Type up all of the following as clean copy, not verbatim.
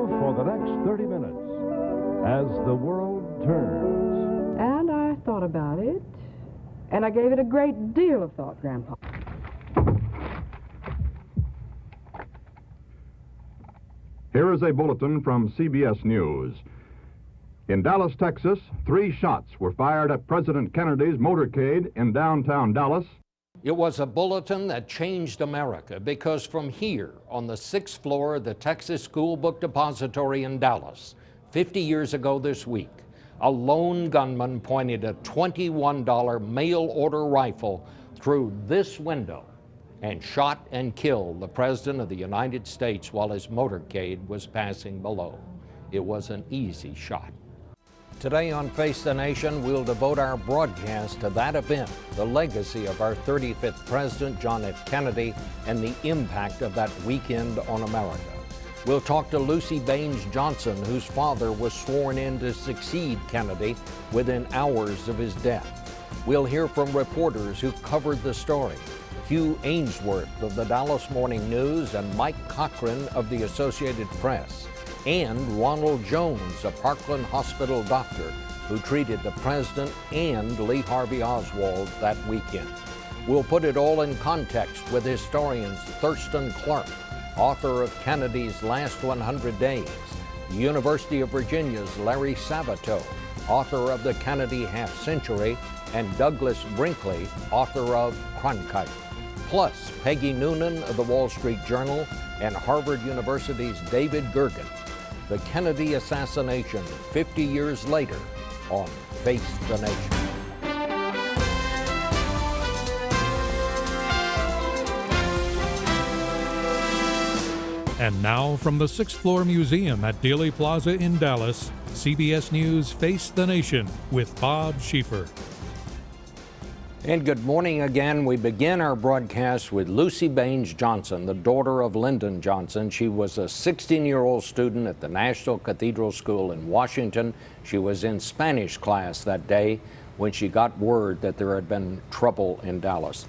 now for the next 30 minutes, As the World Turns. And I thought about it, and I gave it a great deal of thought, Grandpa. Here is a bulletin from CBS News. In Dallas, Texas, 3 shots were fired at President Kennedy's motorcade in downtown Dallas. It was a bulletin that changed America because from here on the 6th floor of the Texas School Book Depository in Dallas, 50 years ago this week, a lone gunman pointed a $21 mail-order rifle through this window and shot and killed the President of the United States while his motorcade was passing below. It was an easy shot. Today on Face the Nation, we'll devote our broadcast to that event, the legacy of our 35th President, John F. Kennedy, and the impact of that weekend on America. We'll talk to Luci Baines Johnson, whose father was sworn in to succeed Kennedy within hours of his death. We'll hear from reporters who covered the story, Hugh Aynesworth of the Dallas Morning News and Mike Cochran of the Associated Press, and Ronald Jones, a Parkland Hospital doctor who treated the president and Lee Harvey Oswald that weekend. We'll put it all in context with historians Thurston Clarke, author of Kennedy's Last 100 Days, the University of Virginia's Larry Sabato, author of The Kennedy Half Century, and Douglas Brinkley, author of Cronkite. Plus, Peggy Noonan of the Wall Street Journal and Harvard University's David Gergen. The Kennedy assassination 50 years later on Face the Nation. And now from the 6th Floor Museum at Dealey Plaza in Dallas, CBS News Face the Nation with Bob Schieffer. And good morning again. We begin our broadcast with Luci Baines Johnson, the daughter of Lyndon Johnson. She was a 16-year-old student at the National Cathedral School in Washington. She was in Spanish class that day when she got word that there had been trouble in Dallas.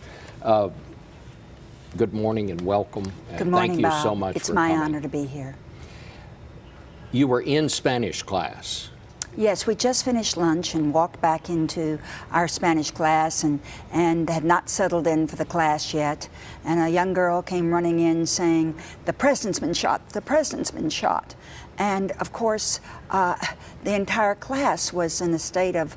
Good morning and welcome. Good morning, thank you Bob. so much it's for my coming. honor to be here. You were in Spanish class. Yes, we just finished lunch and walked back into our Spanish class and had not settled in for the class yet. And a young girl came running in saying, "The president's been shot, the president's been shot." And of course, the entire class was in a state of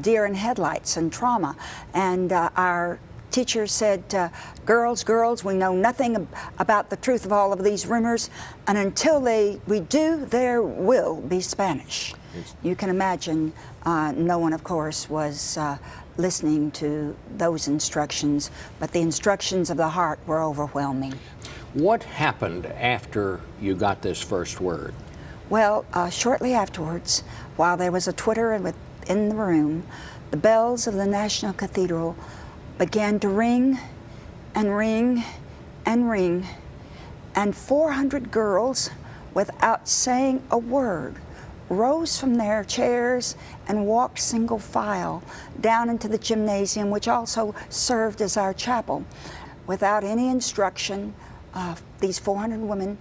deer in headlights and trauma. And our teacher said, girls, we know nothing about the truth of all of these rumors, and until we do, there will be Spanish. You can imagine no one, of course, was listening to those instructions, but the instructions of the heart were overwhelming. What happened after you got this first word? Well, shortly afterwards, while there was a twitter in the room, the bells of the National Cathedral began to ring and ring and ring, and 400 girls, without saying a word, rose from their chairs and walked single file down into the gymnasium, which also served as our chapel. Without any instruction, these 400 women,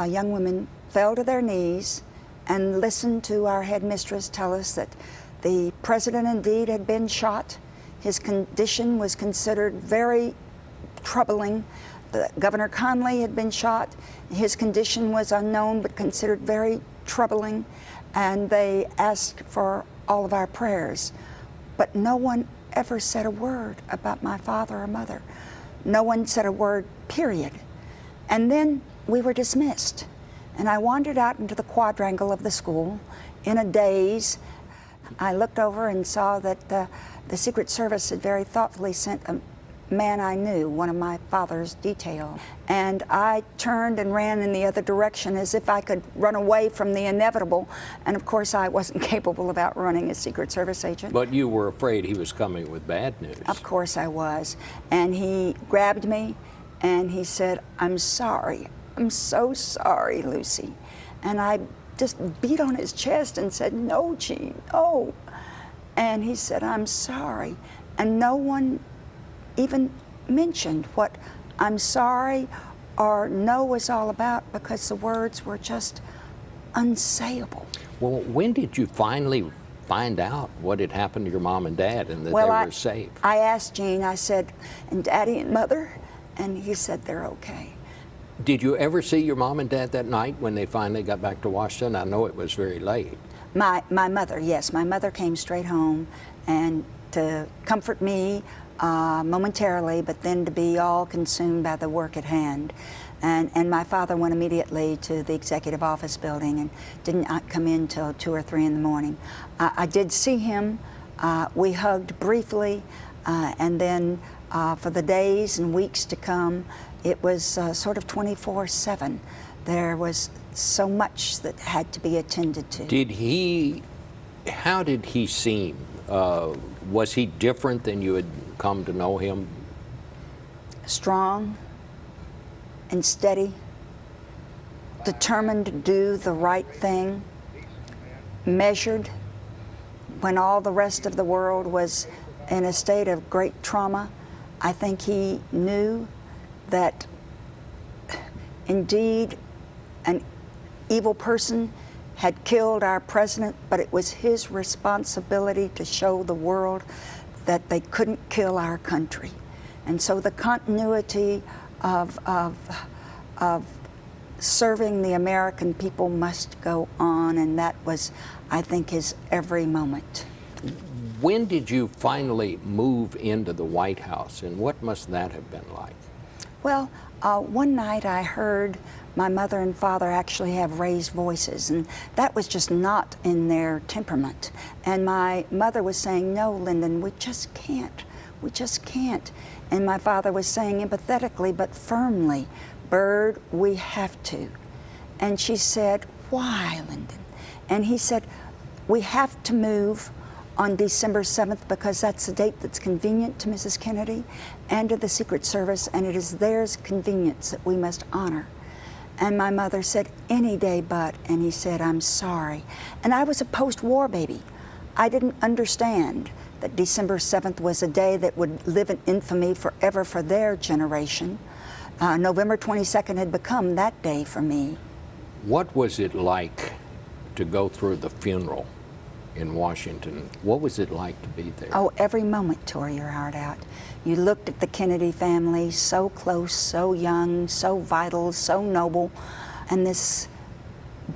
young women, fell to their knees and listened to our headmistress tell us that the president indeed had been shot. His condition was considered very troubling. Governor Conley had been shot. His condition was unknown but considered very troubling. And they asked for all of our prayers. But no one ever said a word about my father or mother. No one said a word, period. And then we were dismissed. And I wandered out into the quadrangle of the school in a daze. I looked over and saw that the Secret Service had very thoughtfully sent a man I knew, one of my father's detail. And I turned and ran in the other direction as if I could run away from the inevitable. And of course, I wasn't capable of outrunning a Secret Service agent. But you were afraid he was coming with bad news. Of course I was. And he grabbed me and he said, "I'm sorry. I'm so sorry, Luci." And I just beat on his chest and said, "No, Gene, no." And he said, "I'm sorry." And no one even mentioned what "I'm sorry" or "no" was all about, because the words were just unsayable. Well, when did you finally find out what had happened to your mom and dad and that Well, they were safe? I asked Gene, I said, and Daddy and Mother? And he said they're okay. Did you ever see your mom and dad that night when they finally got back to Washington? I know it was very late. My mother, yes. My mother came straight home and to comfort me momentarily, but then to be all consumed by the work at hand. And my father went immediately to the executive office building and did not come in till 2 or 3 in the morning. I did see him. We hugged briefly, and then for the days and weeks to come, it was sort of 24/7. There was so much that had to be attended to. How did he seem? Was he different than you had come to know him? Strong and steady, determined to do the right thing, measured when all the rest of the world was in a state of great trauma. I think he knew that indeed an evil person had killed our president, but it was his responsibility to show the world that they couldn't kill our country. And so the continuity of serving the American people must go on, and that was, I think, his every moment. When did you finally move into the White House, and what must that have been like? Well, one night I heard my mother and father actually have raised voices, and that was just not in their temperament. And my mother was saying, "No, Lyndon, we just can't. We just can't." And my father was saying empathetically but firmly, "Bird, we have to." And she said, "Why, Lyndon?" And he said, "We have to move on December 7th because that's the date that's convenient to Mrs. Kennedy and to the Secret Service, and it is theirs convenience that we must honor." And my mother said, "Any day but." And he said, "I'm sorry." And I was a post-war baby. I didn't understand that December 7th was a day that would live in infamy forever for their generation. November 22nd had become that day for me. What was it like to go through the funeral in Washington? What was it like to be there? Oh, every moment tore your heart out. You looked at the Kennedy family, so close, so young, so vital, so noble, and this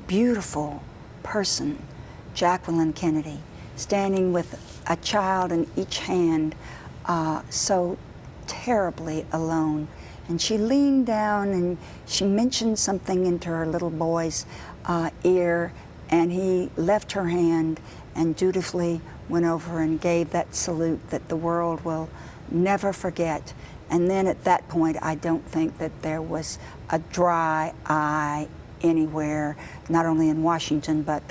beautiful person, Jacqueline Kennedy, standing with a child in each hand, so terribly alone. And she leaned down and she mentioned something into her little boy's ear, and he left her hand and dutifully went over and gave that salute that the world will never forget. And then at that point, I don't think that there was a dry eye anywhere, not only in Washington, but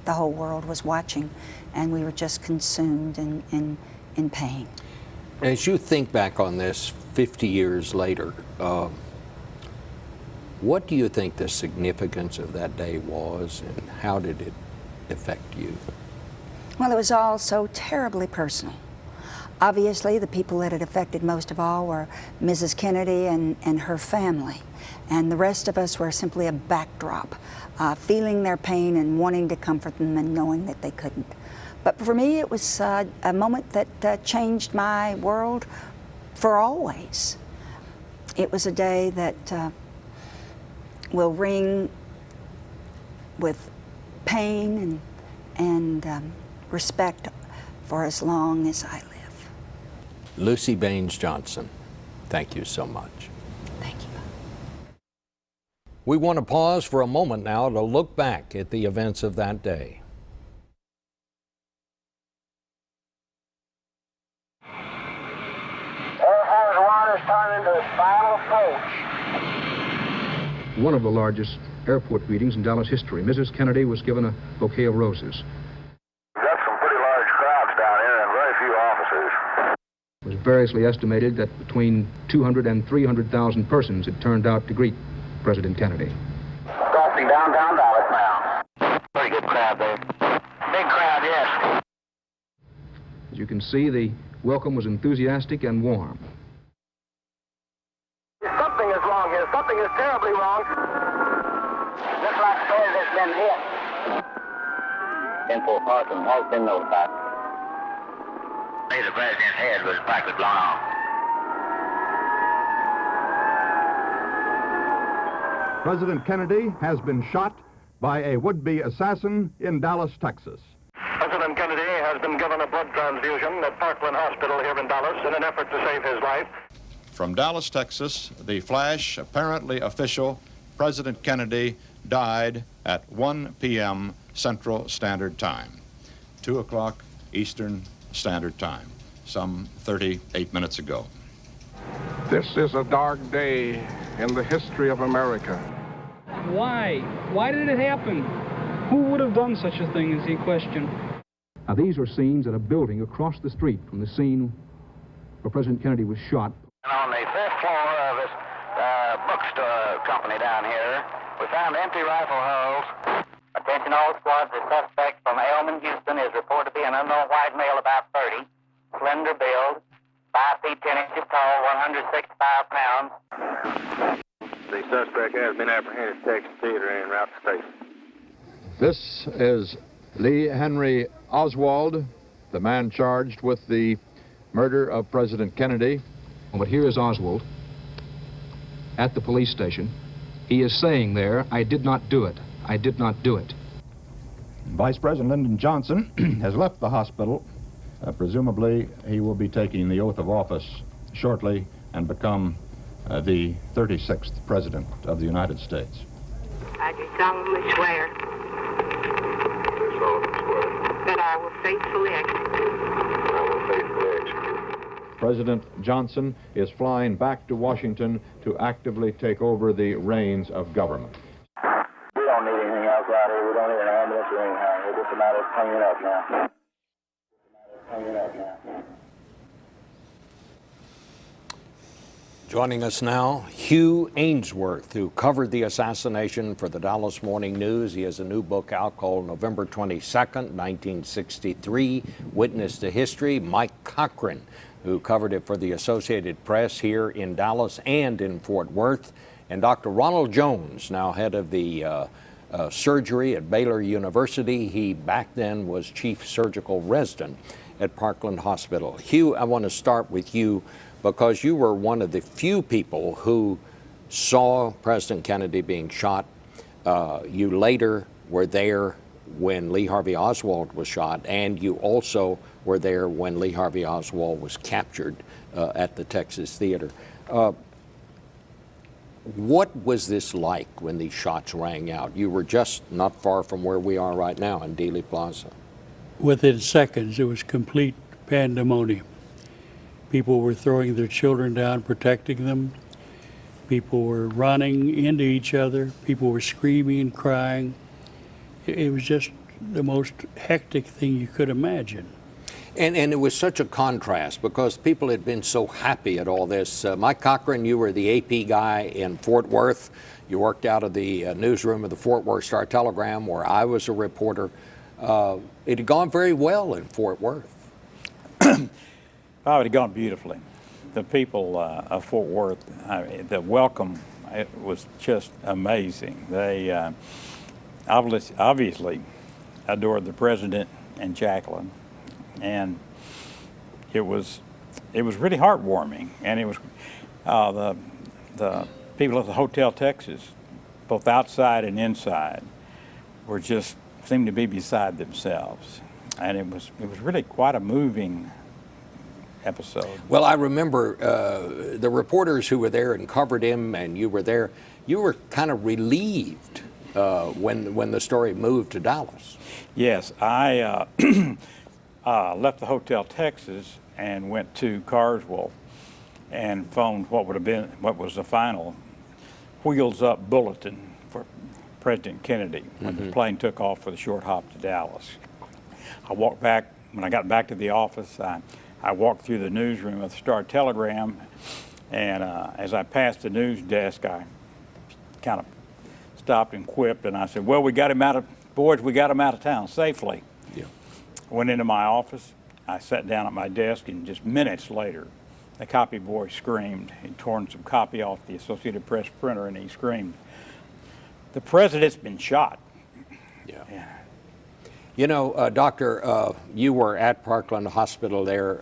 the whole world was watching, and we were just consumed in pain. As you think back on this 50 years later, what do you think the significance of that day was, and how did it affect you? Well, it was all so terribly personal. Obviously, the people that it affected most of all were Mrs. Kennedy and her family. And the rest of us were simply a backdrop, feeling their pain and wanting to comfort them and knowing that they couldn't. But for me, it was a moment that changed my world for always. It was a day that will ring with pain and respect for as long as I live. Luci Baines Johnson, thank you so much. Thank you. We want to pause for a moment now to look back at the events of that day. Air Force One is turning to its final approach. One of the largest airport meetings in Dallas history. Mrs. Kennedy was given a bouquet of roses. We've got some pretty large crowds down here and very few officers. It was variously estimated that between 200 and 300,000 persons had turned out to greet President Kennedy. Crossing downtown Dallas now. Pretty good crowd there. Big crowd, yes. As you can see, the welcome was enthusiastic and warm. Something is wrong here. Something is terribly wrong. Looks like the president's been hit. 10-4 Parkland has been notified. The president's head was practically blown off. President Kennedy has been shot by a would-be assassin in Dallas, Texas. President Kennedy has been given a blood transfusion at Parkland Hospital here in Dallas in an effort to save his life. From Dallas, Texas, the flash, apparently official, President Kennedy died at 1 p.m. Central Standard Time, 2 o'clock Eastern Standard Time, some 38 minutes ago. This is a dark day in the history of America. Why? Why did it happen? Who would have done such a thing is the question. Now, these are scenes at a building across the street from the scene where President Kennedy was shot. On the fifth floor of this bookstore company down here, we found empty rifle holes. Attention all squads, the suspect from Elman, Houston is reported to be an unknown white male about 30, slender build, 5 feet 10 inches tall, 165 pounds. The suspect has been apprehended at Texas Theater en route to station. This is Lee Henry Oswald, the man charged with the murder of President Kennedy. But here is Oswald at the police station. He is saying there, I did not do it. I did not do it. Vice President Lyndon Johnson has left the hospital. Presumably, he will be taking the oath of office shortly and become the 36th President of the United States. I do solemnly swear that I will faithfully execute. President Johnson is flying back to Washington to actively take over the reins of government. We don't need anything else out here. We don't need an ambulance or anything. It's just a matter of cleaning up now. Joining us now, Hugh Aynesworth, who covered the assassination for the Dallas Morning News. He has a new book out called November 22nd, 1963, Witness to History. Mike Cochran, who covered it for the Associated Press here in Dallas and in Fort Worth. And Dr. Ronald Jones, now head of the surgery at Baylor University. He back then was chief surgical resident at Parkland Hospital. Hugh, I want to start with you because you were one of the few people who saw President Kennedy being shot. You later were there when Lee Harvey Oswald was shot, and you also were there when Lee Harvey Oswald was captured at the Texas Theater. What was this like when these shots rang out? You were just not far from where we are right now in Dealey Plaza. Within seconds, it was complete pandemonium. People were throwing their children down, protecting them. People were running into each other. People were screaming and crying. It was just the most hectic thing you could imagine. And it was such a contrast because people had been so happy at all this. Mike Cochran, you were the AP guy in Fort Worth. You worked out of the newsroom of the Fort Worth Star-Telegram, where I was a reporter. It had gone very well in Fort Worth. Oh, it had gone beautifully. The people of Fort Worth, the welcome, it was just amazing. They obviously adored the president and Jacqueline, and it was really heartwarming. And it was the people at the Hotel Texas, both outside and inside, were just seemed to be beside themselves, and it was really quite a moving episode. Well, I remember the reporters who were there and covered him, and you were there. You were kind of relieved when the story moved to Dallas. Yes, I left the Hotel Texas and went to Carswell and phoned what was the final wheels up bulletin for President Kennedy when the plane took off for the short hop to Dallas. I walked back. When I got back to the office, I walked through the newsroom of the Star-Telegram, and as I passed the news desk, I kind of stopped and quipped, and I said, "Well, we got him out of town safely." Yeah. I went into my office. I sat down at my desk, and just minutes later, the copy boy screamed. He'd torn some copy off the Associated Press printer, and he screamed, "The president's been shot." Yeah. You know, Doctor, you were at Parkland Hospital there.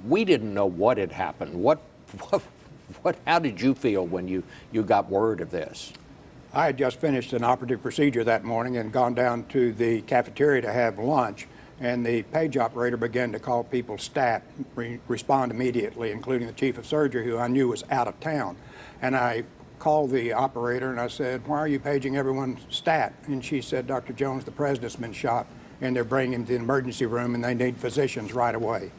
We didn't know what had happened. How did you feel when you got word of this? I had just finished an operative procedure that morning and gone down to the cafeteria to have lunch, and the page operator began to call people stat, respond immediately, including the chief of surgery, who I knew was out of town. And I called the operator and I said, "Why are you paging everyone stat?" And she said, "Dr. Jones, the president's been shot and they're bringing him to the emergency room and they need physicians right away."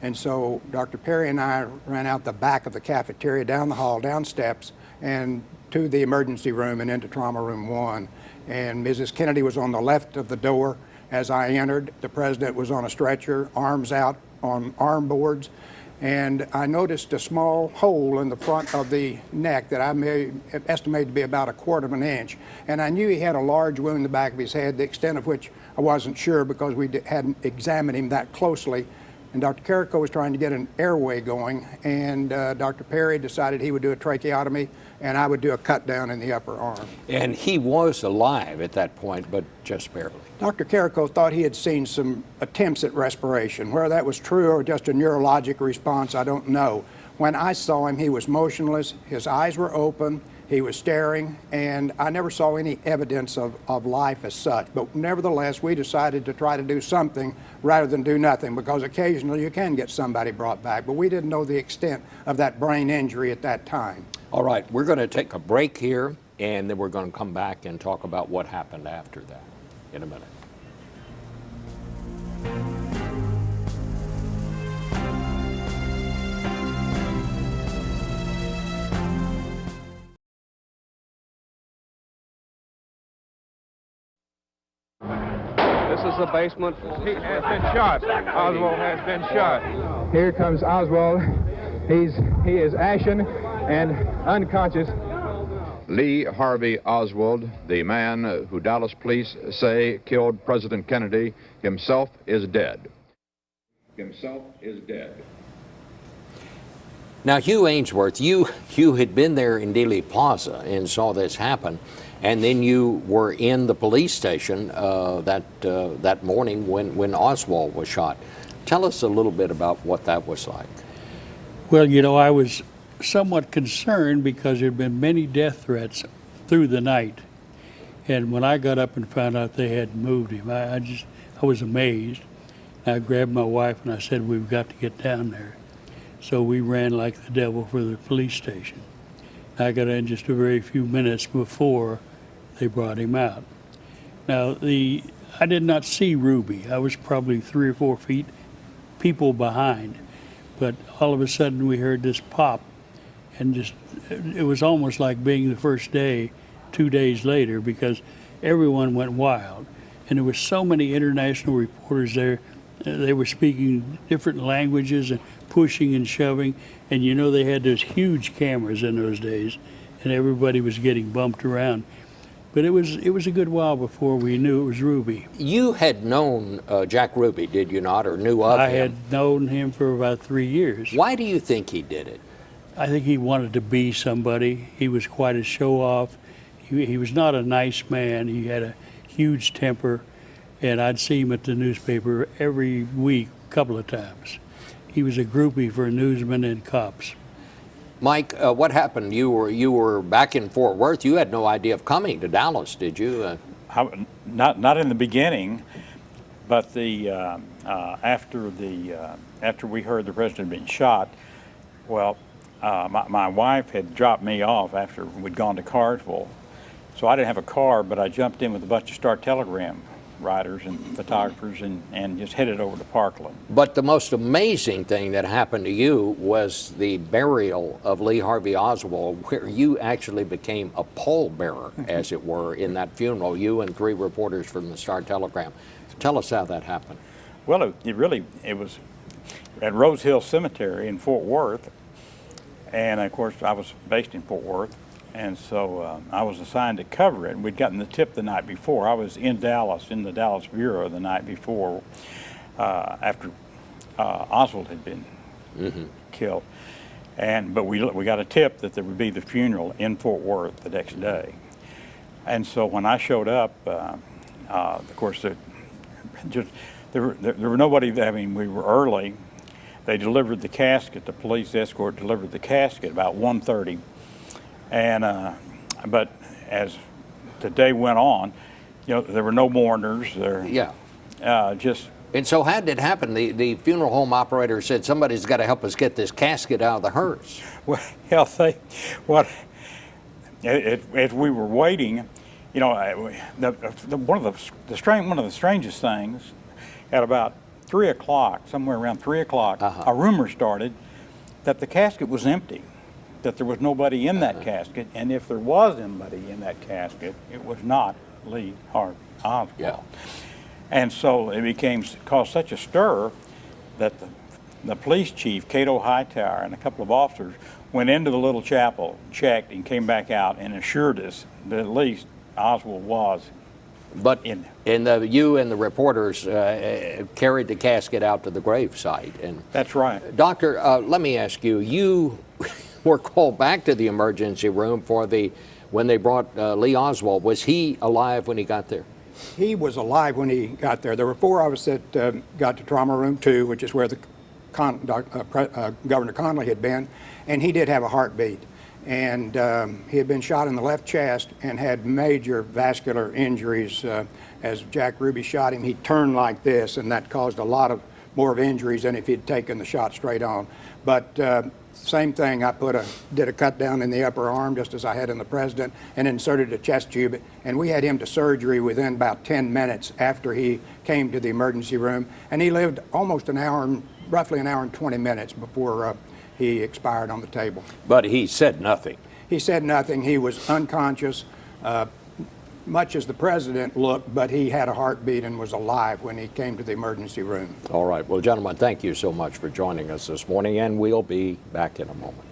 And so Dr. Perry and I ran out the back of the cafeteria, down the hall, down steps, and to the emergency room and into trauma room 1. And Mrs. Kennedy was on the left of the door as I entered. The president was on a stretcher, arms out on arm boards. And I noticed a small hole in the front of the neck that I may estimate to be about 1/4 of an inch. And I knew he had a large wound in the back of his head, the extent of which I wasn't sure because we hadn't examined him that closely. And Dr. Carrico was trying to get an airway going, and Dr. Perry decided he would do a tracheotomy, and I would do a cut down in the upper arm. And he was alive at that point, but just barely. Dr. Carrico thought he had seen some attempts at respiration. Whether that was true or just a neurologic response, I don't know. When I saw him, he was motionless, his eyes were open, he was staring, and I never saw any evidence of life as such. But nevertheless, we decided to try to do something rather than do nothing, because occasionally you can get somebody brought back, but we didn't know the extent of that brain injury at that time. All right, we're going to take a break here, and then we're going to come back and talk about what happened after that in a minute. This is the basement. He has been shot. Oswald has been shot. Here comes Oswald. He is ashen and unconscious. Lee Harvey Oswald, the man who Dallas police say killed President Kennedy, himself is dead. Himself is dead. Now, Hugh Aynesworth, you had been there in Dealey Plaza and saw this happen, and then you were in the police station that morning when Oswald was shot. Tell us a little bit about what that was like. Well, you know, I was somewhat concerned because there had been many death threats through the night. And when I got up and found out they had moved him, I was amazed. I grabbed my wife and I said, "We've got to get down there." So we ran like the devil for the police station. I got in just a very few minutes before they brought him out. Now, I did not see Ruby. I was probably 3 or 4 feet people behind. But all of a sudden we heard this pop, and it was almost like being the first day 2 days later, because everyone went wild. And there were so many international reporters there. They were speaking different languages and pushing and shoving. And you know, they had those huge cameras in those days, and everybody was getting bumped around. But it was a good while before we knew it was Ruby. You had known Jack Ruby, did you not, or knew of him? I had known him for about 3 years. Why do you think he did it? I think he wanted to be somebody. He was quite a show-off. He was not a nice man. He had a huge temper, and I'd see him at the newspaper every week, a couple of times. He was a groupie for newsmen and cops. Mike, what happened? You were back in Fort Worth. You had no idea of coming to Dallas, did you? Not in the beginning, but after we heard the president being shot, well, my wife had dropped me off after we'd gone to Carswell, so I didn't have a car, but I jumped in with a bunch of Star Telegram writers and photographers and just headed over to Parkland. But the most amazing thing that happened to you was the burial of Lee Harvey Oswald, where you actually became a pallbearer, as it were, in that funeral, you and 3 reporters from the Star Telegram. Tell us how that happened. Well, it was at Rose Hill Cemetery in Fort Worth, and of course I was based in Fort Worth. And so I was assigned to cover it. We'd gotten the tip the night before. I was in Dallas, in the Dallas Bureau the night before, after Oswald had been killed. But we got a tip that there would be the funeral in Fort Worth the next day. And so when I showed up, Of course, there were nobody. I mean, we were early. They delivered the casket. The police escort delivered the casket about 1:30, and but as the day went on, there were no mourners. And so how did it happen? The funeral home operator said somebody's got to help us get this casket out of the hearse. Well, as we were waiting, one of the strangest things, at about 3 o'clock, somewhere around 3 o'clock, a rumor started that the casket was empty, that there was nobody in that casket, and if there was anybody in that casket, it was not Lee Harvey Oswald. Yeah. And so it caused such a stir that the police chief, Cato Hightower, and a couple of officers went into the little chapel, checked, and came back out and assured us that at least Oswald was in there. You and the reporters carried the casket out to the gravesite. And that's right. Doctor, let me ask you, you were called back to the emergency room when they brought Lee Oswald. Was he alive when he got there? He was alive when he got there. There were 4 of us that got to trauma room 2, which is where the Governor Connolly had been, and he did have a heartbeat. And he had been shot in the left chest and had major vascular injuries. As Jack Ruby shot him, he turned like this, and that caused a lot more of injuries than if he'd taken the shot straight on. But same thing, I did a cut down in the upper arm, just as I had in the president, and inserted a chest tube. And we had him to surgery within about 10 minutes after he came to the emergency room. And he lived almost roughly an hour and 20 minutes before he expired on the table. But he said nothing. He said nothing. He was unconscious, much as the president looked, but he had a heartbeat and was alive when he came to the emergency room. All right. Well, gentlemen, thank you so much for joining us this morning, and we'll be back in a moment.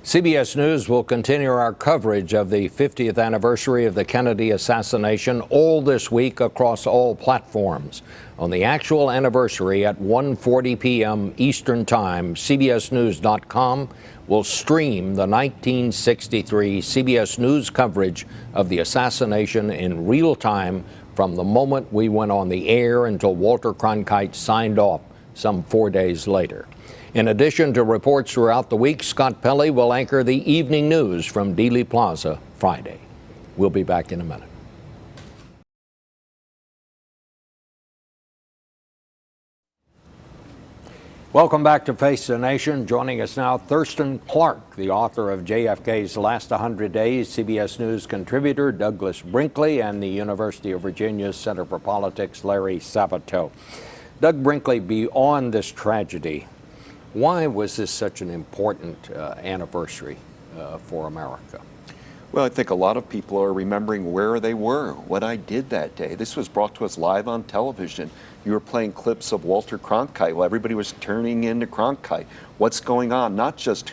CBS News will continue our coverage of the 50th anniversary of the Kennedy assassination all this week across all platforms. On the actual anniversary at 1:40 p.m. Eastern Time, CBSNews.com will stream the 1963 CBS News coverage of the assassination in real time from the moment we went on the air until Walter Cronkite signed off some 4 days later. In addition to reports throughout the week, Scott Pelley will anchor the evening news from Dealey Plaza Friday. We'll be back in a minute. Welcome back to Face the Nation. Joining us now, Thurston Clarke, the author of JFK's Last 100 Days, CBS News contributor Douglas Brinkley, and the University of Virginia's Center for Politics, Larry Sabato. Doug Brinkley, beyond this tragedy, why was this such an important anniversary for America? Well, I think a lot of people are remembering where they were, what I did that day. This was brought to us live on television. You were playing clips of Walter Cronkite. Well, everybody was turning into Cronkite. What's going on? Not just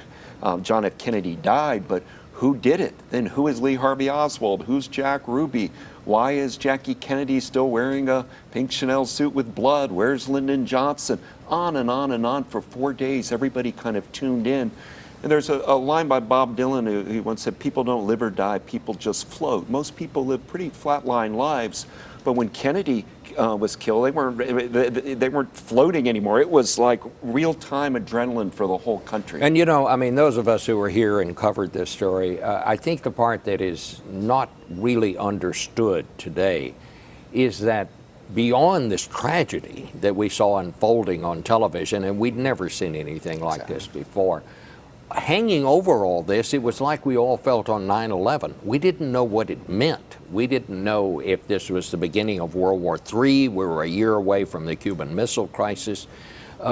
John F. Kennedy died, but who did it? Then who is Lee Harvey Oswald? Who's Jack Ruby? Why is Jackie Kennedy still wearing a pink Chanel suit with blood? Where's Lyndon Johnson? On and on and on for 4 days. Everybody kind of tuned in. And there's a line by Bob Dylan who once said, people don't live or die, people just float. Most people live pretty flatline lives, but when Kennedy was killed, they weren't floating anymore. It was like real-time adrenaline for the whole country. And I mean, those of us who were here and covered this story, I think the part that is not really understood today is that beyond this tragedy that we saw unfolding on television, and we'd never seen anything like this before, hanging over all this, it was like we all felt on 9/11. We didn't know what it meant. We didn't know if this was the beginning of World War III. We were a year away from the Cuban Missile Crisis.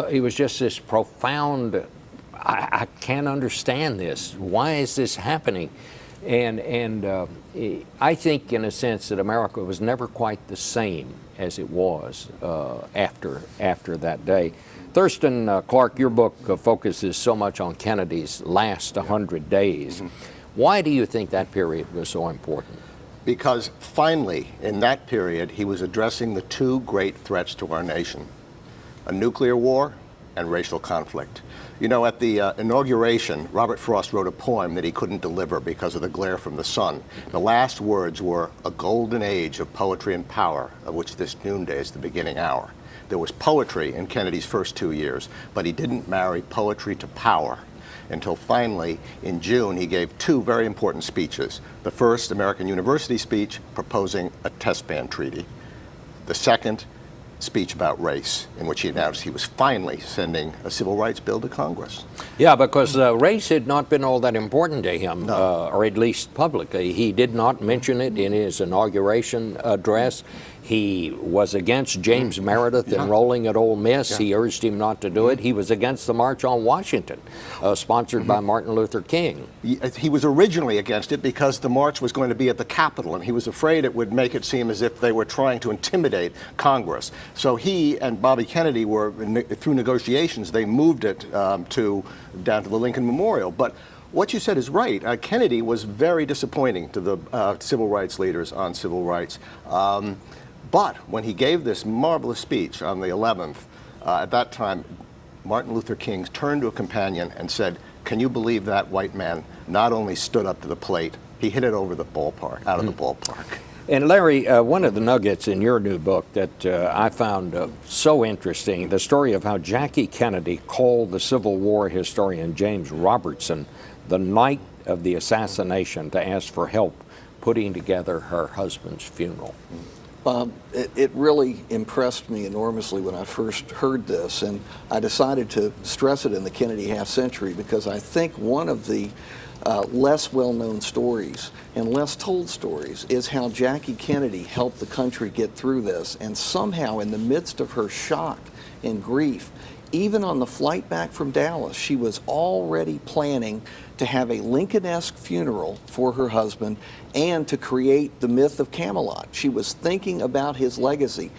It was just this profound, I can't understand this. Why is this happening? And I think, in a sense, that America was never quite the same as it was after that day. Thurston Clarke, your book focuses so much on Kennedy's last 100 days. Why do you think that period was so important? Because finally, in that period, he was addressing the two great threats to our nation, a nuclear war and racial conflict. You know, at the inauguration, Robert Frost wrote a poem that he couldn't deliver because of the glare from the sun. The last words were, "A golden age of poetry and power, of which this noonday is the beginning hour." There was poetry in Kennedy's first 2 years, but he didn't marry poetry to power until finally, in June, he gave two very important speeches. The first, American University speech, proposing a test ban treaty. The second, speech about race, in which he announced he was finally sending a civil rights bill to Congress. Yeah, because race had not been all that important to him, or at least publicly. He did not mention it in his inauguration address. He was against James Meredith enrolling at Ole Miss. He urged him not to do it. He was against the March on Washington, sponsored by Martin Luther King. He was originally against it because the march was going to be at the Capitol, and he was afraid it would make it seem as if they were trying to intimidate Congress. So he and Bobby Kennedy were, through negotiations, they moved it down to the Lincoln Memorial. But what you said is right. Kennedy was very disappointing to the civil rights leaders on civil rights. But when he gave this marvelous speech on the 11th, at that time, Martin Luther King turned to a companion and said, "Can you believe that white man not only stood up to the plate, he hit it over the ballpark, out of the ballpark." And Larry, one of the nuggets in your new book that I found so interesting, the story of how Jackie Kennedy called the Civil War historian James Robertson the night of the assassination to ask for help putting together her husband's funeral. It really impressed me enormously when I first heard this, and I decided to stress it in the Kennedy Half Century because I think one of the less well-known stories and less told stories is how Jackie Kennedy helped the country get through this, and somehow in the midst of her shock and grief, even on the flight back from Dallas, she was already planning to have a Lincoln-esque funeral for her husband and to create the myth of Camelot. She was thinking about his legacy.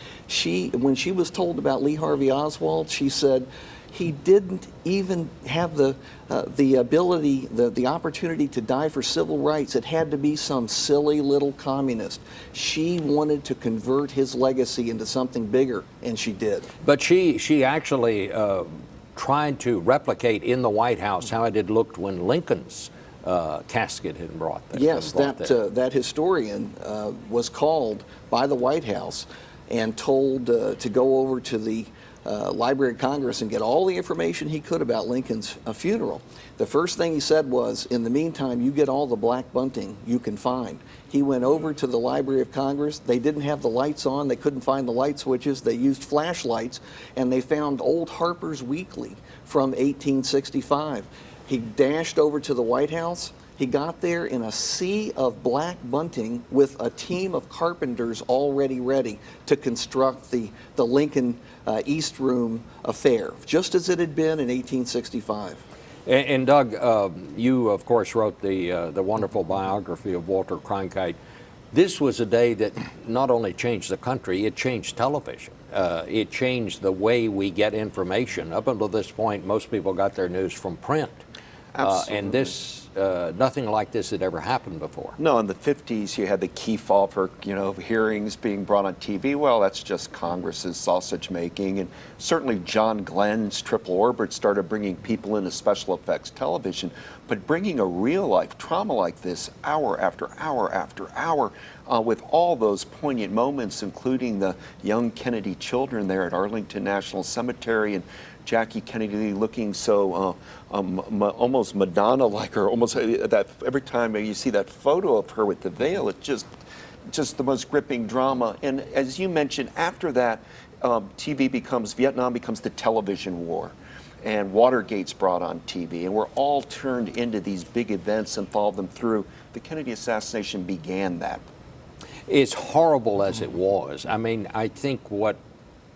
When she was told about Lee Harvey Oswald, she said, he didn't even have the ability, the opportunity to die for civil rights. It had to be some silly little communist. She wanted to convert his legacy into something bigger, and she did. But she actually tried to replicate in the White House how it had looked when Lincoln's casket had brought there. Yes, that historian was called by the White House and told to go over to the Library of Congress and get all the information he could about Lincoln's funeral. The first thing he said was, in the meantime, you get all the black bunting you can find. He went over to the Library of Congress. They didn't have the lights on. They couldn't find the light switches. They used flashlights, and they found old Harper's Weekly from 1865. He dashed over to the White House. He got there in a sea of black bunting with a team of carpenters already ready to construct the Lincoln East Room affair, just as it had been in 1865. And Doug, you of course wrote the wonderful biography of Walter Cronkite. This was a day that not only changed the country, it changed television. It changed the way we get information. Up until this point, most people got their news from print. And this, nothing like this had ever happened before. No, in the 50s, you had the Kefauver, hearings being brought on TV. Well, that's just Congress's sausage making. And certainly John Glenn's Triple Orbit started bringing people into special effects television. But bringing a real life trauma like this hour after hour after hour with all those poignant moments, including the young Kennedy children there at Arlington National Cemetery and Jackie Kennedy looking so almost Madonna-like, or almost that every time you see that photo of her with the veil, it's just the most gripping drama. And as you mentioned, after that, Vietnam becomes the television war, and Watergate's brought on TV, and we're all turned into these big events and followed them through. The Kennedy assassination began that. As horrible as it was, I mean, I think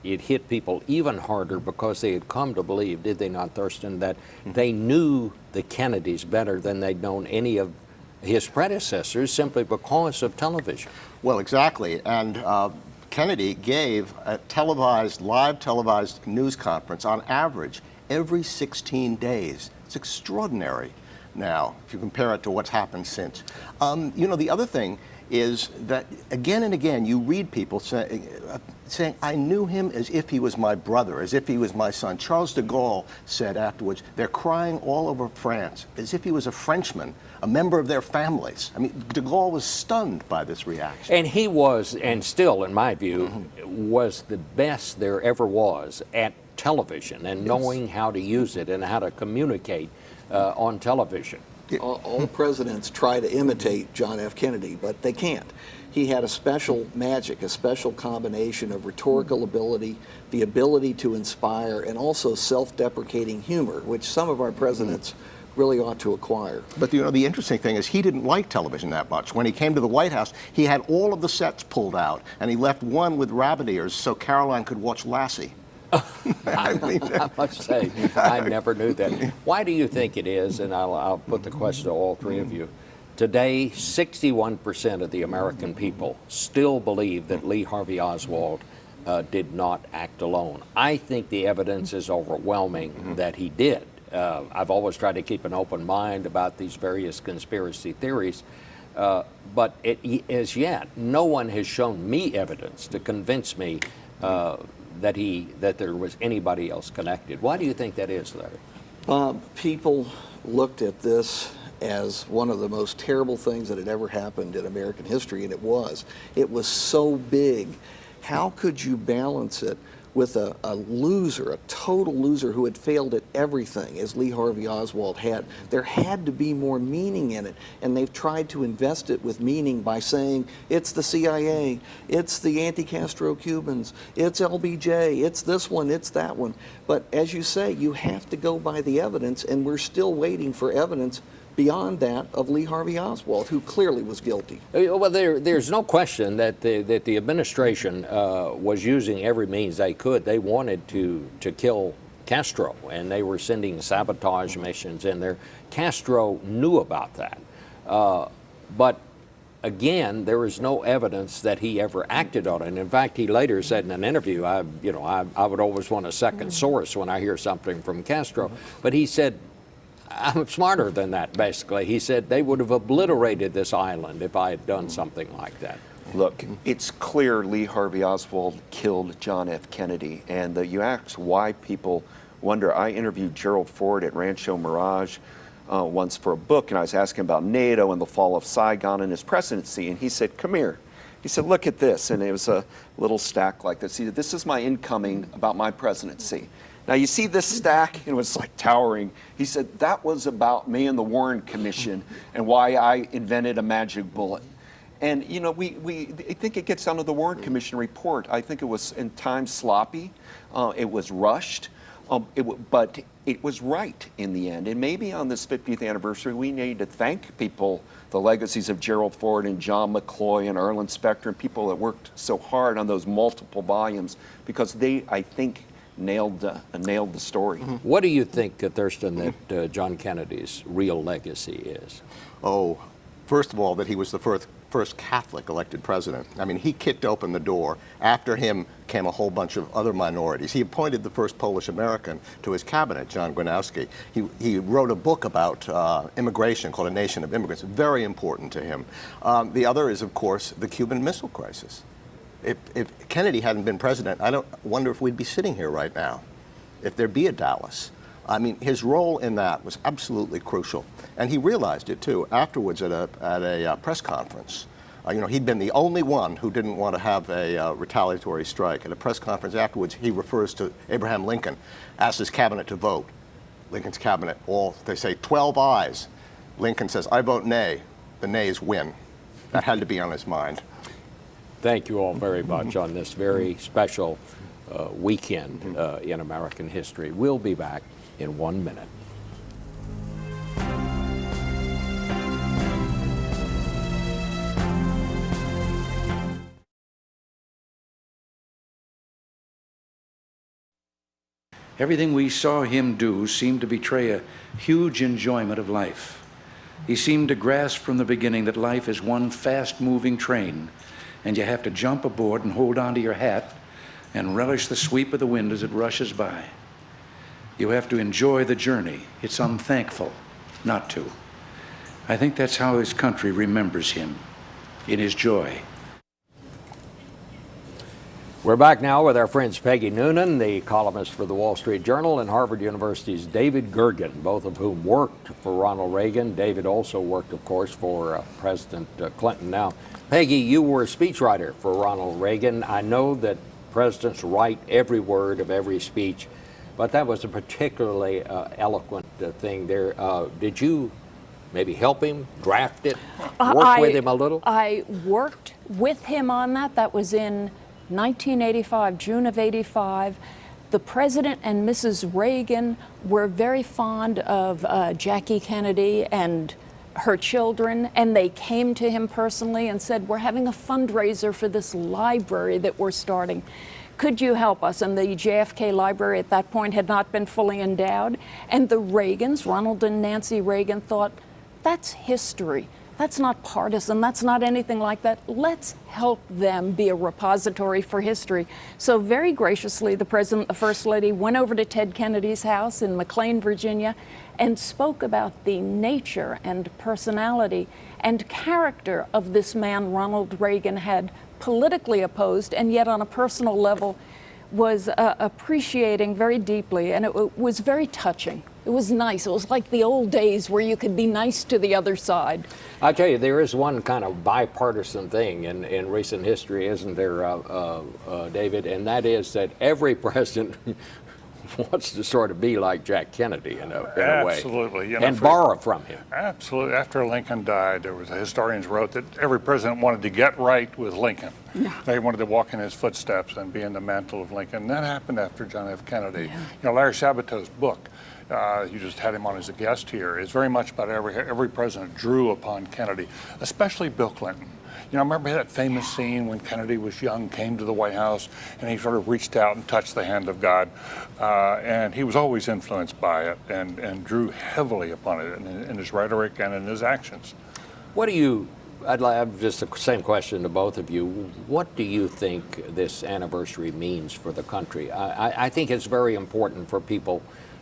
it hit people even harder because they had come to believe, did they not, Thurston, that they knew the Kennedys better than they'd known any of his predecessors simply because of television. Well, exactly. And Kennedy gave a live televised news conference on average every 16 days. It's extraordinary now, if you compare it to what's happened since. The other thing is that again and again you read people saying, I knew him as if he was my brother, as if he was my son. Charles de Gaulle said afterwards, they're crying all over France, as if he was a Frenchman, a member of their families. I mean, de Gaulle was stunned by this reaction. And he was, and still, in my view, was the best there ever was at television and knowing how to use it and how to communicate on television. All presidents try to imitate John F. Kennedy, but they can't. He had a special magic, a special combination of rhetorical ability, the ability to inspire, and also self-deprecating humor, which some of our presidents really ought to acquire. But you know, the interesting thing is he didn't like television that much. When he came to the White House, he had all of the sets pulled out, and he left one with rabbit ears so Caroline could watch Lassie. I must say, I never knew that. Why do you think it is, and I'll put the question to all three of you, today 61% of the American people still believe that Lee Harvey Oswald did not act alone. I think the evidence is overwhelming that he did. I've always tried to keep an open mind about these various conspiracy theories, but as yet, no one has shown me evidence to convince me that there was anybody else connected. Why do you think that is, Larry? Bob, people looked at this as one of the most terrible things that had ever happened in American history, and it was. It was so big. How could you balance it with a loser, a total loser who had failed at everything, as Lee Harvey Oswald had? There had to be more meaning in it, and they've tried to invest it with meaning by saying it's the CIA, it's the anti-Castro Cubans, it's LBJ, it's this one, it's that one. But as you say, you have to go by the evidence, and we're still waiting for evidence beyond that of Lee Harvey Oswald, who clearly was guilty. Well, there's no question that the administration was using every means they could. They wanted to kill Castro, and they were sending sabotage missions in there. Castro knew about that. But again, there is no evidence that he ever acted on it. In fact, he later said in an interview, I would always want a second source when I hear something from Castro. But he said, I'm smarter than that, basically. He said they would have obliterated this island if I had done something like that. Look, it's clear Lee Harvey Oswald killed John F. Kennedy, and you ask why people wonder. I interviewed Gerald Ford at Rancho Mirage once for a book, and I was asking about NATO and the fall of Saigon and his presidency, and he said, come here. He said, look at this, and it was a little stack like this. He said, this is my incoming about my presidency. Now, you see this stack? It was like towering. He said, that was about me and the Warren Commission and why I invented a magic bullet. And, you know, I think it gets down to the Warren Commission report. I think it was in time sloppy. It was rushed. But it was right in the end. And maybe on this 50th anniversary, we need to thank people, the legacies of Gerald Ford and John McCloy and Erland Specter and people that worked so hard on those multiple volumes, because they, I think, nailed the story. What do you think, Thurston, that John Kennedy's real legacy is? Oh, first of all, that he was the first Catholic elected president. I mean, he kicked open the door. After him came a whole bunch of other minorities. He appointed the first Polish American to his cabinet, John Gronowski. He wrote a book about immigration called A Nation of Immigrants, very important to him. The other is, of course, the Cuban Missile Crisis. If Kennedy hadn't been president, I don't wonder if we'd be sitting here right now, if there'd be a Dallas. I mean, his role in that was absolutely crucial, and he realized it too. Afterwards, at a press conference, you know, he'd been the only one who didn't want to have a retaliatory strike. At a press conference afterwards, he refers to Abraham Lincoln, asked his cabinet to vote. Lincoln's cabinet, they say 12 ayes. Lincoln says, I vote nay. The nays win. That had to be on his mind. Thank you all very much on this very special weekend in American history. We'll be back in 1 minute. Everything we saw him do seemed to betray a huge enjoyment of life. He seemed to grasp from the beginning that life is one fast-moving train, and you have to jump aboard and hold on to your hat and relish the sweep of the wind as it rushes by. You have to enjoy the journey. It's unthankful not to. I think that's how his country remembers him. in his joy. We're back now with our friends Peggy Noonan, the columnist for the Wall Street Journal, and Harvard University's David Gergen, both of whom worked for Ronald Reagan. David also worked, of course, for President Clinton. Now, Peggy, you were a speechwriter for Ronald Reagan. I know that presidents write every word of every speech, but that was a particularly eloquent thing there. Did you maybe help him, draft it, work with him a little? I worked with him on that. That was in 1985, June of 85. The President and Mrs. Reagan were very fond of Jackie Kennedy and her children, and they came to him personally and said, we're having a fundraiser for this library that we're starting. Could you help us? And the JFK library at that point had not been fully endowed. And the Reagans, Ronald and Nancy Reagan, thought, that's history. That's not partisan. That's not anything like that. Let's help them be a repository for history. So very graciously, the President, the First Lady, went over to Ted Kennedy's house in McLean, Virginia, and spoke about the nature and personality and character of this man Ronald Reagan had politically opposed, and yet on a personal level was appreciating very deeply, and it was very touching. It was nice. It was like the old days where you could be nice to the other side. I tell you, there is one kind of bipartisan thing in recent history, isn't there, David? And that is that every president wants to sort of be like Jack Kennedy in a way. Absolutely. And borrow from him. Absolutely. After Lincoln died, there was historians wrote that every president wanted to get right with Lincoln. Yeah. They wanted to walk in his footsteps and be in the mantle of Lincoln. And that happened after John F. Kennedy. Yeah. You know, Larry Sabato's book, you just had him on as a guest here, is very much about every president drew upon Kennedy, especially Bill Clinton. You know, remember that famous scene when Kennedy was young, came to the White House, and he sort of reached out and touched the hand of God. And he was always influenced by it and drew heavily upon it in his rhetoric and in his actions. What do you, I'd have just the same question to both of you. What do you think this anniversary means for the country? I think it's very important for people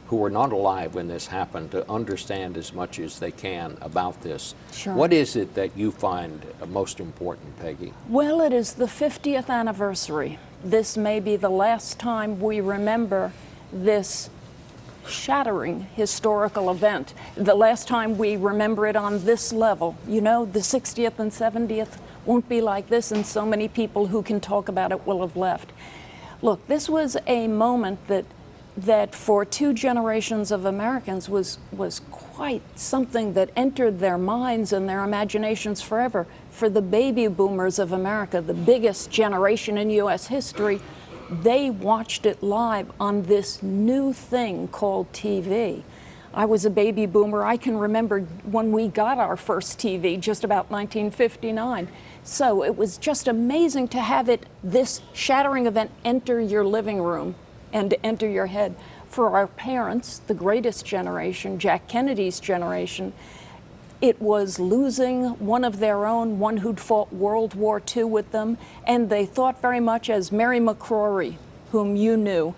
who were not alive when this happened to understand as much as they can about this. Sure. What is it that you find most important, Peggy? Well, it is the 50th anniversary. This may be the last time we remember this shattering historical event. The last time we remember it on this level. You know, the 60th and 70th won't be like this, and so many people who can talk about it will have left. Look, this was a moment that for two generations of Americans was quite something that entered their minds and their imaginations forever. For the baby boomers of America, the biggest generation in U.S. history, they watched it live on this new thing called TV. I was a baby boomer. I can remember when we got our first TV, just about 1959. So it was just amazing to have this shattering event, enter your living room and to enter your head. For our parents, the greatest generation, Jack Kennedy's generation, it was losing one of their own, one who'd fought World War II with them, and they thought very much as Mary McCrory, whom you knew,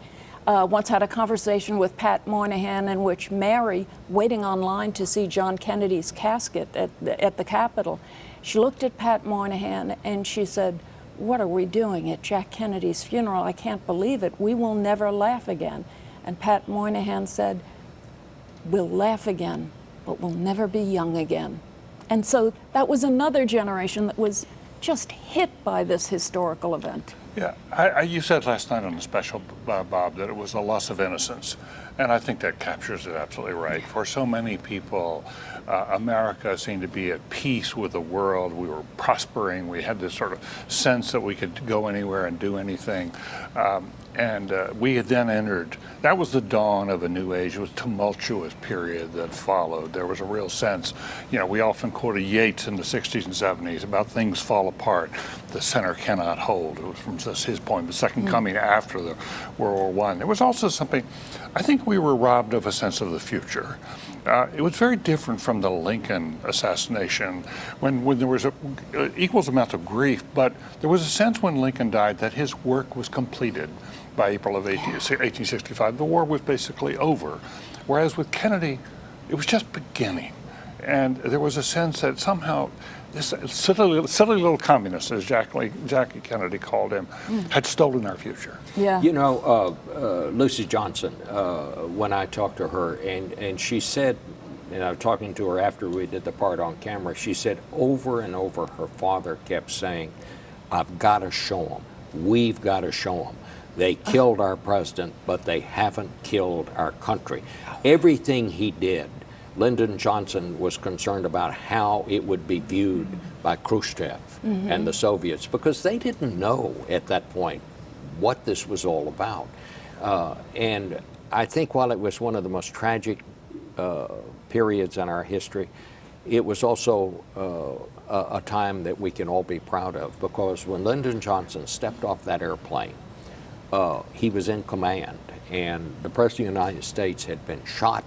once had a conversation with Pat Moynihan in which Mary, waiting online to see John Kennedy's casket at the Capitol, she looked at Pat Moynihan and she said, "What are we doing at Jack Kennedy's funeral? I can't believe it. We will never laugh again." And Pat Moynihan said, "We'll laugh again, but we'll never be young again." And so that was another generation that was just hit by this historical event. Yeah, you said last night on the special, Bob, that it was a loss of innocence. And I think that captures it absolutely right. For so many people, America seemed to be at peace with the world. We were prospering. We had this sort of sense that we could go anywhere and do anything. And we had then entered, that was the dawn of a new age. It was a tumultuous period that followed. There was a real sense, you know, we often quoted Yeats in the 60s and 70s about things fall apart. The center cannot hold. It was from his poem, The Second Coming after the World War I. There was also something, I think we were robbed of a sense of the future. It was very different from the Lincoln assassination when there was an equal amount of grief, but there was a sense when Lincoln died that his work was completed by April of 1865. The war was basically over. Whereas with Kennedy, it was just beginning. And there was a sense that somehow this silly little communist, as Jackie Kennedy called him, had stolen our future. Yeah. You know, Luci Johnson, when I talked to her, and she said, and I was talking to her after we did the part on camera, she said over and over her father kept saying, I've got to show them. We've got to show them. They killed our president, but they haven't killed our country. Everything he did, Lyndon Johnson was concerned about how it would be viewed by Khrushchev and the Soviets, because they didn't know at that point what this was all about. And I think while it was one of the most tragic periods in our history, it was also a time that we can all be proud of, because when Lyndon Johnson stepped off that airplane, he was in command, and the President of the United States had been shot,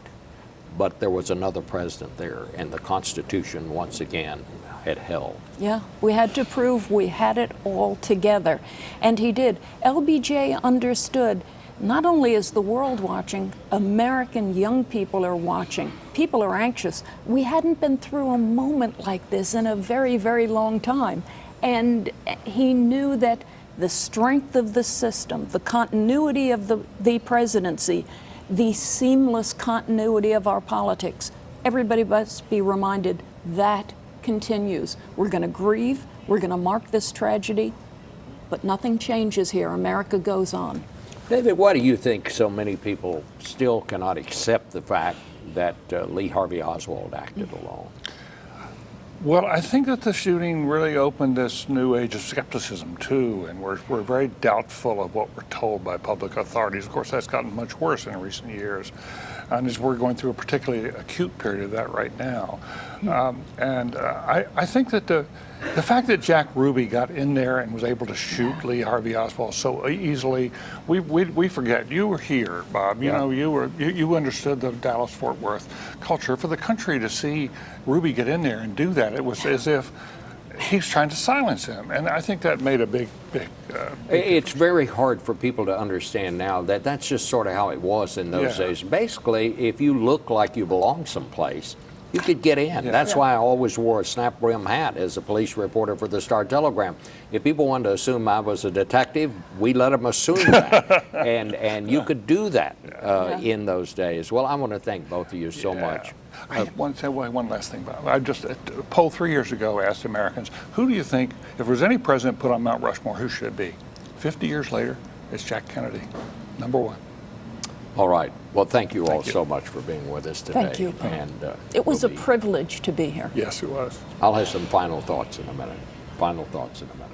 but there was another president there, and the Constitution once again had held. Yeah, we had to prove we had it all together, and he did. LBJ understood not only is the world watching, American young people are watching. People are anxious. We hadn't been through a moment like this in a very, very long time, and he knew that the strength of the system, the continuity of the presidency, the seamless continuity of our politics, everybody must be reminded that continues. We're going to grieve, we're going to mark this tragedy, but nothing changes here. America goes on. David, why do you think so many people still cannot accept the fact that Lee Harvey Oswald acted alone? Well, I think that the shooting really opened this new age of skepticism, too, and we're very doubtful of what we're told by public authorities. Of course, that's gotten much worse in recent years, and as we're going through a particularly acute period of that right now. I think that the fact that Jack Ruby got in there and was able to shoot Lee Harvey Oswald so easily, we forget. You were here, Bob. You know, you understood the Dallas-Fort Worth culture. For the country to see Ruby get in there and do that, it was as if he's trying to silence him, and I think that made a big It's very hard for people to understand now that that's just sort of how it was in those days. Basically, if you look like you belong someplace, you could get in. That's why I always wore a snap brim hat as a police reporter for the Star-Telegram. If people wanted to assume I was a detective, we let them assume that. and you could do that in those days. Well, I want to thank both of you so much. I want to say one last thing, Bob. I just, at a poll 3 years ago, asked Americans, who do you think, if there was any president put on Mount Rushmore, who should it be? 50 years later, it's Jack Kennedy, #1. All right. Well, thank you all so much for being with us today. Thank you. And it was a privilege to be here. Yes, it was. I'll have some final thoughts in a minute. Final thoughts in a minute.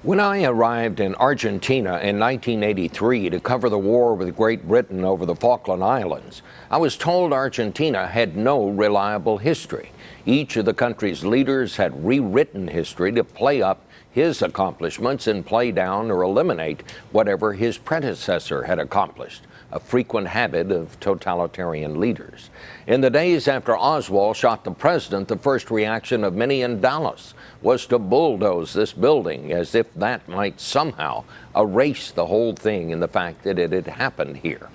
When I arrived in Argentina in 1983 to cover the war with Great Britain over the Falkland Islands, I was told Argentina had no reliable history. Each of the country's leaders had rewritten history to play up his accomplishments and play down or eliminate whatever his predecessor had accomplished, a frequent habit of totalitarian leaders. In the days after Oswald shot the president, the first reaction of many in Dallas was to bulldoze this building as if that might somehow erase the whole thing and the fact that it had happened here.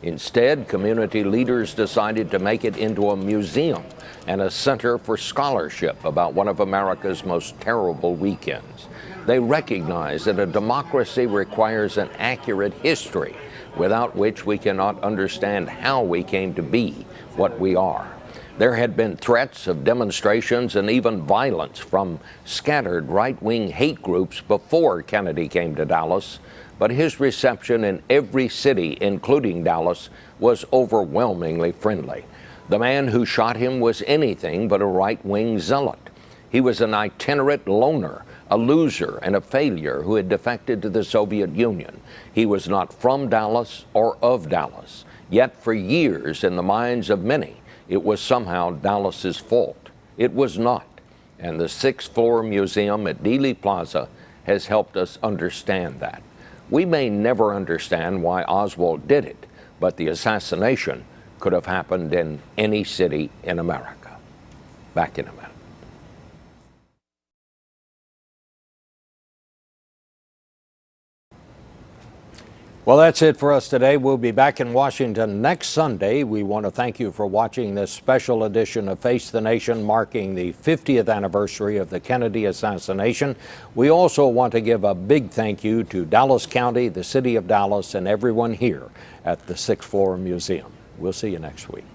Instead, community leaders decided to make it into a museum and a center for scholarship about one of America's most terrible weekends. They recognize that a democracy requires an accurate history, without which we cannot understand how we came to be what we are. There had been threats of demonstrations and even violence from scattered right-wing hate groups before Kennedy came to Dallas, but his reception in every city, including Dallas, was overwhelmingly friendly. The man who shot him was anything but a right-wing zealot. He was an itinerant loner, a loser and a failure who had defected to the Soviet Union. He was not from Dallas or of Dallas. Yet for years, in the minds of many, it was somehow Dallas's fault. It was not. And the 6th floor museum at Dealey Plaza has helped us understand that. We may never understand why Oswald did it, but the assassination could have happened in any city in America. Back in a minute. Well, that's it for us today. We'll be back in Washington next Sunday. We want to thank you for watching this special edition of Face the Nation, marking the 50th anniversary of the Kennedy assassination. We also want to give a big thank you to Dallas County, the city of Dallas, and everyone here at the 6th Floor Museum. We'll see you next week.